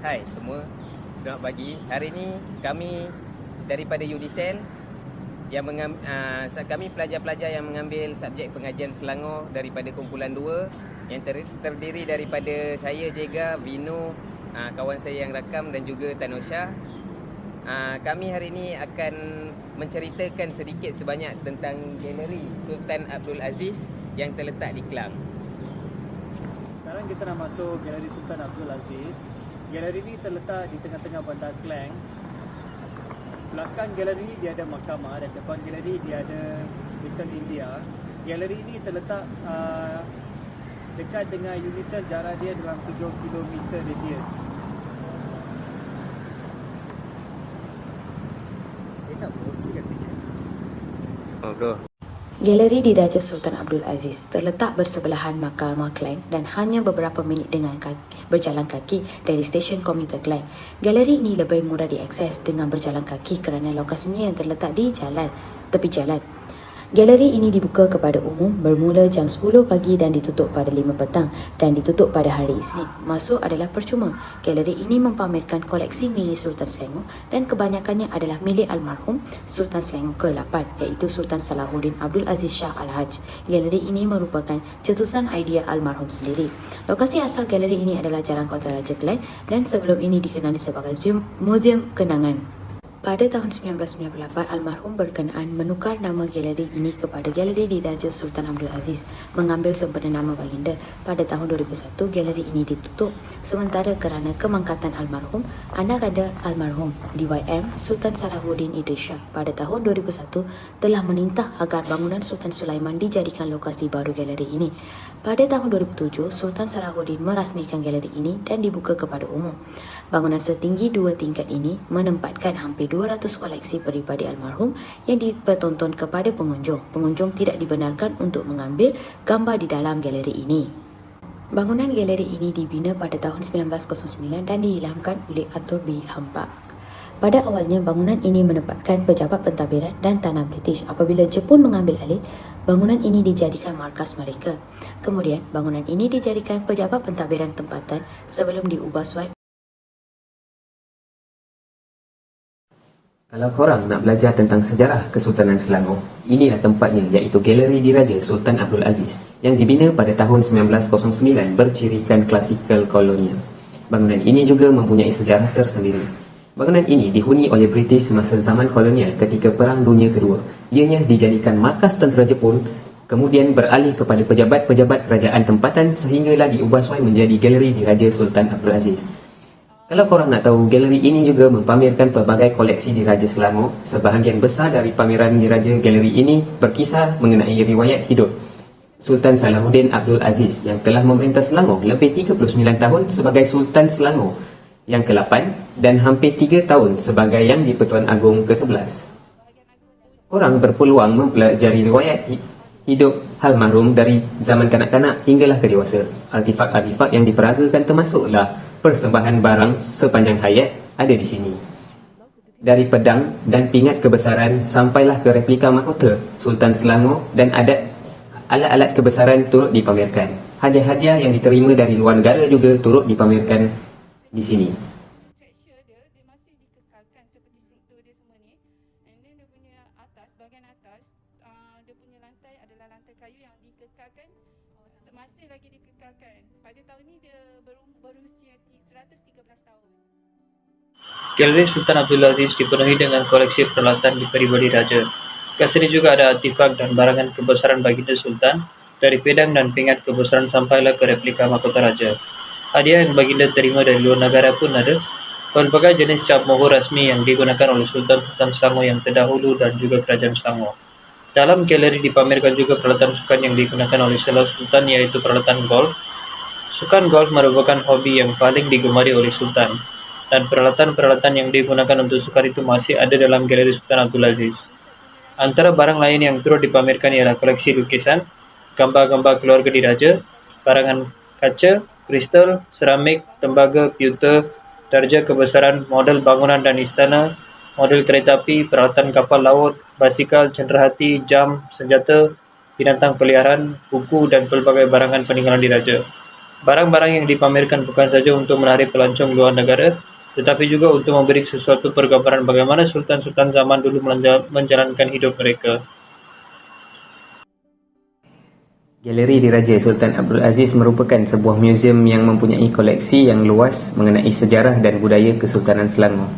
Hai semua, selamat pagi. Hari ini kami daripada Udicel yang kami pelajar-pelajar yang mengambil subjek pengajian Selangor daripada kumpulan 2 yang terdiri daripada saya Jega, Vino, kawan saya yang rakam dan juga Tanosha. Kami hari ini akan menceritakan sedikit sebanyak tentang galeri Sultan Abdul Aziz yang terletak di Klang. Sekarang kita nak masuk galeri Sultan Abdul Aziz. Galeri ini terletak di tengah-tengah bandar Klang. Belakang galeri dia ada mahkamah dan depan galeri dia ada Little India. Galeri ini terletak dekat dengan Unicef, jarak dia dalam 7 km radius. Oh, bro. Galeri Diraja Sultan Abdul Aziz terletak bersebelahan Mahkamah Klang dan hanya beberapa minit dengan berjalan kaki dari stesen komuter Klang. Galeri ini lebih mudah diakses dengan berjalan kaki kerana lokasinya yang terletak di tepi jalan. Galeri ini dibuka kepada umum bermula jam 10 pagi dan ditutup pada 5 petang dan ditutup pada hari Isnin. Masuk adalah percuma. Galeri ini mempamerkan koleksi milik Sultan Selangor dan kebanyakannya adalah milik almarhum Sultan Selangor ke-8 iaitu Sultan Salahuddin Abdul Aziz Shah Al-Haj. Galeri ini merupakan cetusan idea almarhum sendiri. Lokasi asal galeri ini adalah Jalan Kota Raja Klang dan sebelum ini dikenali sebagai Museum Kenangan. Pada tahun 1998, almarhum berkenaan menukar nama galeri ini kepada Galeri Diraja Sultan Abdul Aziz, mengambil sempena nama baginda. Pada tahun 2001, galeri ini ditutup sementara kerana kemangkatan almarhum. Anak anda almarhum DYM Sultan Salahuddin Idris Shah pada tahun 2001 telah menintah agar bangunan Sultan Sulaiman dijadikan lokasi baru galeri ini. Pada tahun 2007, Sultan Salahuddin merasmikan galeri ini dan dibuka kepada umum. Bangunan setinggi 2 tingkat ini menempatkan hampir 200 koleksi peribadi almarhum yang dipertonton kepada pengunjung. Pengunjung tidak dibenarkan untuk mengambil gambar di dalam galeri ini. Bangunan galeri ini dibina pada tahun 1909 dan diilhamkan oleh Arthur B. Hampak. Pada awalnya, bangunan ini menempatkan pejabat pentadbiran dan tanah British. Apabila Jepun mengambil alih, bangunan ini dijadikan markas mereka. Kemudian, bangunan ini dijadikan pejabat pentadbiran tempatan sebelum diubah swipe. Kalau korang nak belajar tentang sejarah Kesultanan Selangor, inilah tempatnya, iaitu Galeri Diraja Sultan Abdul Aziz yang dibina pada tahun 1909 bercirikan klasikal kolonial. Bangunan ini juga mempunyai sejarah tersendiri. Bangunan ini dihuni oleh British semasa zaman kolonial ketika Perang Dunia Kedua. Ianya dijadikan markas tentera Jepun, kemudian beralih kepada pejabat-pejabat kerajaan tempatan sehinggalah diubah suai menjadi Galeri Diraja Sultan Abdul Aziz. Kalau korang nak tahu, galeri ini juga mempamerkan pelbagai koleksi Diraja Selangor. Sebahagian besar dari pameran Diraja galeri ini berkisar mengenai riwayat hidup Sultan Salahuddin Abdul Aziz yang telah memerintah Selangor lebih 39 tahun sebagai Sultan Selangor yang ke-8 dan hampir 3 tahun sebagai Yang di-Pertuan Agong ke-11. Korang berpeluang mempelajari riwayat hidup almarhum dari zaman kanak-kanak hinggalah ke dewasa. Artifak-artifak yang diperagakan termasuklah persembahan barang sepanjang hayat ada di sini. Dari pedang dan pingat kebesaran sampailah ke replika mahkota Sultan Selangor dan alat-alat kebesaran turut dipamerkan. Hadiah-hadiah yang diterima dari luar negara juga turut dipamerkan di sini. Dia masih dikekalkan seperti struktur dia semua ni. And then dia punya bahagian atas, dia punya lantai adalah lantai kayu yang dikekalkan, masih lagi dikekalkan. Pada tahun ini dia berusia 113 tahun. Galeri Sultan Abdul Aziz dipenuhi dengan koleksi peralatan peribadi raja. Kat sini juga ada artifak dan barangan kebesaran baginda Sultan, dari pedang dan pingat kebesaran sampailah ke replika mahkota raja. Hadiah yang baginda terima dari luar negara pun ada. Pelbagai jenis cap mohor rasmi yang digunakan oleh Sultan-Sultan Selangor yang terdahulu dan juga Kerajaan Selangor. Dalam galeri dipamerkan juga peralatan sukan yang digunakan oleh salah Sultan, iaitu peralatan golf. Sukan golf merupakan hobi yang paling digemari oleh Sultan, dan peralatan-peralatan yang digunakan untuk sukan itu masih ada dalam galeri Sultan Abdul Aziz. Antara barang lain yang turut dipamerkan ialah koleksi lukisan, gambar-gambar keluarga diraja, barangan kaca, kristal, seramik, tembaga, pewter, darjah kebesaran, model bangunan dan istana, model kereta api, peralatan kapal laut, basikal, cenderahati, jam, senjata, binatang peliharaan, buku dan pelbagai barangan peninggalan diraja. Barang-barang yang dipamerkan bukan saja untuk menarik pelancong luar negara, tetapi juga untuk memberi sesuatu pergambaran bagaimana sultan-sultan zaman dulu menjalankan hidup mereka. Galeri Diraja Sultan Abdul Aziz merupakan sebuah muzium yang mempunyai koleksi yang luas mengenai sejarah dan budaya Kesultanan Selangor,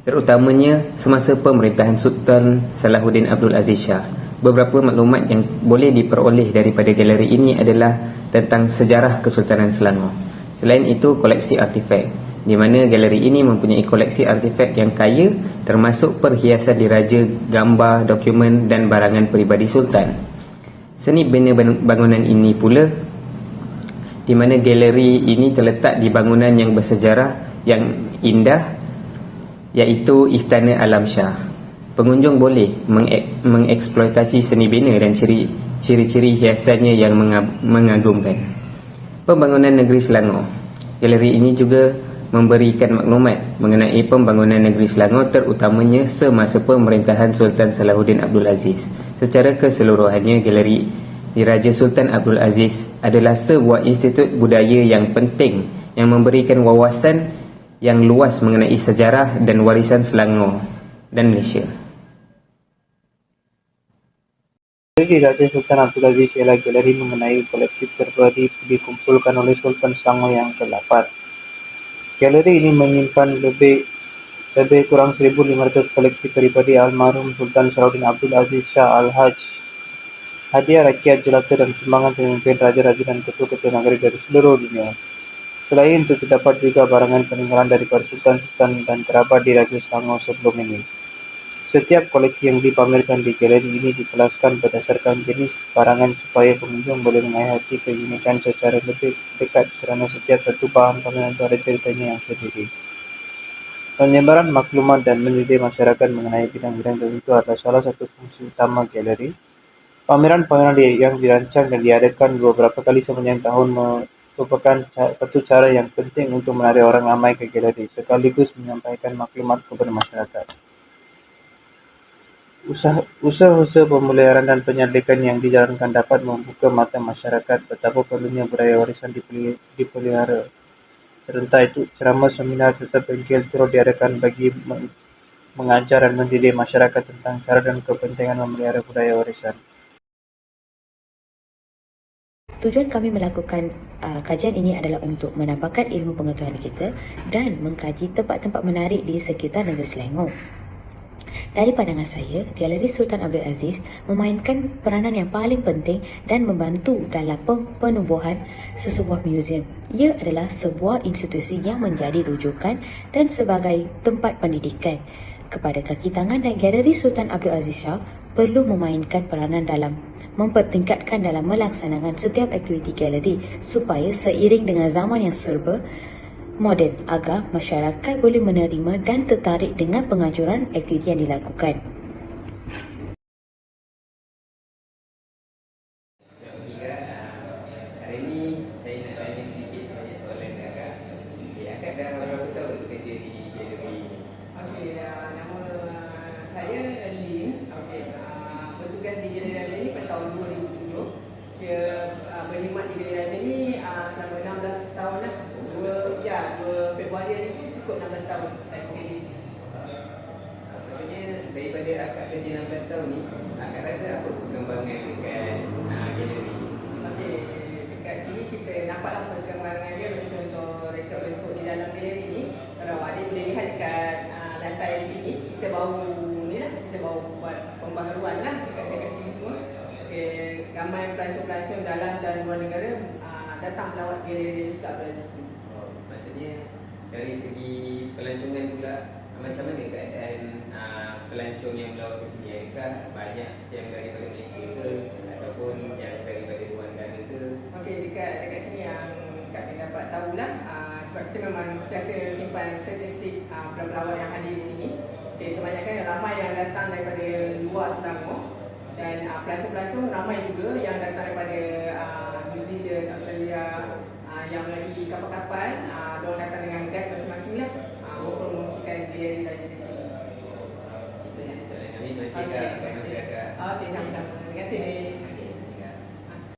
terutamanya semasa pemerintahan Sultan Salahuddin Abdul Aziz Shah. Beberapa maklumat yang boleh diperoleh daripada galeri ini adalah tentang sejarah Kesultanan Selangor. Selain itu, koleksi artifak, di mana galeri ini mempunyai koleksi artifak yang kaya, termasuk perhiasan diraja, gambar, dokumen dan barangan peribadi Sultan. Seni bina bangunan ini pula, di mana galeri ini terletak di bangunan yang bersejarah yang indah, iaitu Istana Alam Shah. Pengunjung boleh mengeksploitasi seni bina dan ciri-ciri hiasannya yang mengagumkan. Pembangunan Negeri Selangor. Galeri ini juga memberikan maklumat mengenai pembangunan Negeri Selangor, terutamanya semasa pemerintahan Sultan Salahuddin Abdul Aziz. Secara keseluruhannya, Galeri Diraja Sultan Abdul Aziz adalah sebuah institut budaya yang penting yang memberikan wawasan yang luas mengenai sejarah dan warisan Selangor dan Malaysia. Galeri Diraja Sultan Abdul Aziz ialah galeri mengenai koleksi pribadi dikumpulkan oleh Sultan Selangor yang ke-8. Galeri ini menyimpan lebih kurang 1,500 koleksi pribadi almarhum Sultan Salahuddin Abdul Aziz Shah Al-Hajj, hadiah rakyat jelata dan sumbangan pemimpin raja-raja dan ketua-ketua negara dari seluruh dunia. Selain itu, terdapat juga barangan peninggalan daripada sultan-sultan dan kerabat di Raja Selangor sebelum ini. Setiap koleksi yang dipamerkan di galeri ini dikelaskan berdasarkan jenis barangan supaya pengunjung boleh menghayati keunikan secara lebih dekat, kerana setiap satu bahan pameran itu ada ceritanya yang sendiri. Penyebaran maklumat dan mendidik masyarakat mengenai bidang-bidang tertentu adalah salah satu fungsi utama galeri. Pameran-pameran yang dirancang dan diadakan beberapa kali sepanjang tahun merupakan satu cara yang penting untuk menarik orang ramai ke galeri, sekaligus menyampaikan maklumat kepada masyarakat. Usaha-usaha pemeliharaan dan penyelidikan yang dijalankan dapat membuka mata masyarakat betapa perlunya budaya warisan dipelihara. Serentak itu, ceramah, seminar serta bengkel turut diadakan bagi mengajar dan mendidik masyarakat tentang cara dan kepentingan memelihara budaya warisan. Tujuan kami melakukan kajian ini adalah untuk menambahkan ilmu pengetahuan kita dan mengkaji tempat-tempat menarik di sekitar negeri Selangor. Dari pandangan saya, Galeri Sultan Abdul Aziz memainkan peranan yang paling penting dan membantu dalam penubuhan sesebuah muzium. Ia adalah sebuah institusi yang menjadi rujukan dan sebagai tempat pendidikan kepada kaki tangan, dan Galeri Sultan Abdul Aziz Shah perlu memainkan peranan dalam mempertingkatkan dalam melaksanakan setiap aktiviti galeri supaya seiring dengan zaman yang serba moden agar masyarakat boleh menerima dan tertarik dengan penganjuran aktiviti yang dilakukan. Hari ini saya nak tanya sedikit soalan Kakak. Akak dah berapa tahun bekerja di galeri ini? Okey, nama saya Lin. Okey, bertugas di Galeri Raja ni pada tahun 2007. Saya berkhidmat di Galeri Raja ni selama 16 tahun lah. 2 Februari hari tu cukup 16 tahun saya bekerja di sini. Maksudnya daripada akak kerja 16 tahun ni, akak rasa apa perkembangan dekat galeri? Okey, dekat sini kita nampaklah perkembangan dia, macam contoh rekod bentuk di dalam galeri ni. Kalau adik boleh lihat dekat lantai di sini, kita baru buat pembaharuan lah dekat sini semua. Okey, ramai pelancong-pelancong dalam dan luar negara datang melawat galeri Sultan Abdul Aziz ni. Maksudnya dari segi pelancongan pula, macam mana keadaan pelancong yang melawat ke sini? Adakah banyak yang daripada Malaysia ke ataupun yang daripada luar negara ke? Okey, dekat sini yang kami dapat tahulah, sebab kita memang sentiasa simpan statistik pelawat yang hadir di sini. Okey, kebanyakan ramai yang datang daripada luar Selangor, dan pelancong-pelancong ramai juga yang datang daripada New Zealand, Australia, yang melalui kapal-kapal. Diorang datang dengan guide masing-masing lah, mempromosikan galeri Raja di sini. Itu yang soalan kami. Terima kasih Okey, Kak. terima kasih. Kak. Okey, sama-sama. Terima kasih.